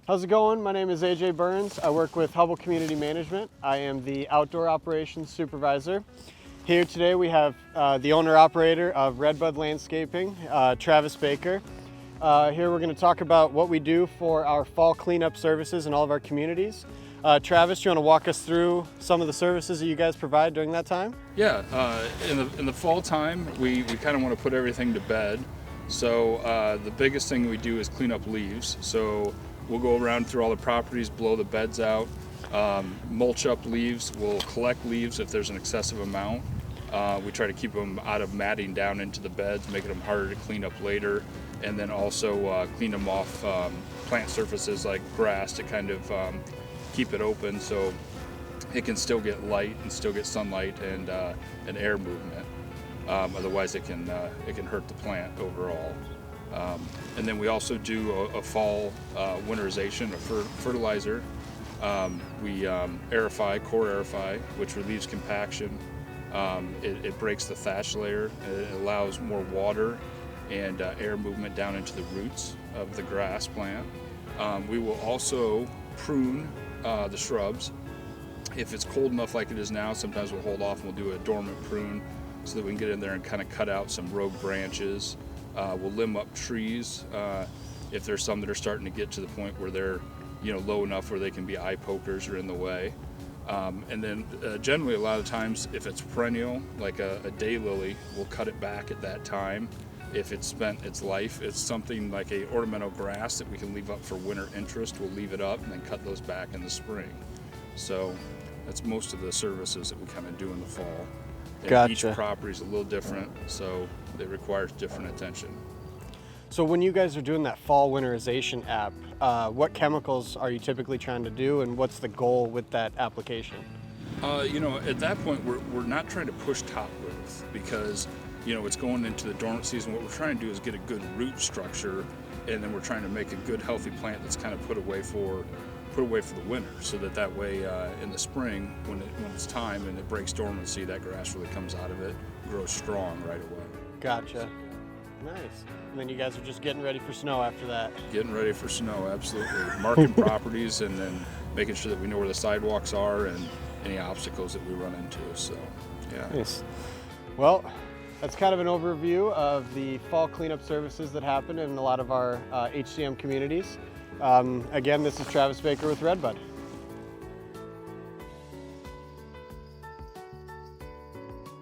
How's it going? My name is AJ Burns. I work with Hubbell Community Management. I am the Outdoor Operations Supervisor. Here today we have the owner-operator of Redbud Landscaping, Travis Baker. Here we're going to talk about what we do for our fall cleanup services in all of our communities. Travis, do you want to walk us through some of the services that you guys provide during that time? Yeah, in the fall time, we kind of want to put everything to bed. So the biggest thing we do is clean up leaves. So we'll go around through all the properties, blow the beds out, mulch up leaves. We'll collect leaves if there's an excessive amount. We try to keep them out of matting down into the beds, making them harder to clean up later. And then also clean them off plant surfaces like grass to kind of keep it open so it can still get light and still get sunlight and air movement. Otherwise, it can hurt the plant overall. And then we also do a fall winterization of fertilizer. We core aerify, which relieves compaction. It breaks the thatch layer. It allows more water and air movement down into the roots of the grass plant. We will also prune the shrubs. If it's cold enough like it is now, sometimes we'll hold off and we'll do a dormant prune so that we can get in there and kind of cut out some rogue branches. We'll limb up trees if there's some that are starting to get to the point where they're low enough where they can be eye pokers or in the way. And then generally a lot of times if it's perennial, like a daylily, we'll cut it back at that time. If it's spent its life, it's something like a ornamental grass that we can leave up for winter interest. We'll leave it up and then cut those back in the spring. So that's most of the services that we kind of do in the fall. And Gotcha. Each property is a little different, so it requires different attention. So when you guys are doing that fall winterization app, what chemicals are you typically trying to do, and what's the goal with that application? At that point, we're not trying to push top growth because it's going into the dormant season. What we're trying to do is get a good root structure, and then we're trying to make a good healthy plant that's kind of put away for the winter, so that way in the spring when it's time and it breaks dormancy, that grass really comes out of it, grows strong right away. Gotcha. Nice. And then you guys are just getting ready for snow after that. Getting ready for snow, absolutely. Marking properties and then making sure that we know where the sidewalks are and any obstacles that we run into. So, yeah. Nice. Well, that's kind of an overview of the fall cleanup services that happen in a lot of our HCM communities. Again, this is Travis Baker with Redbud.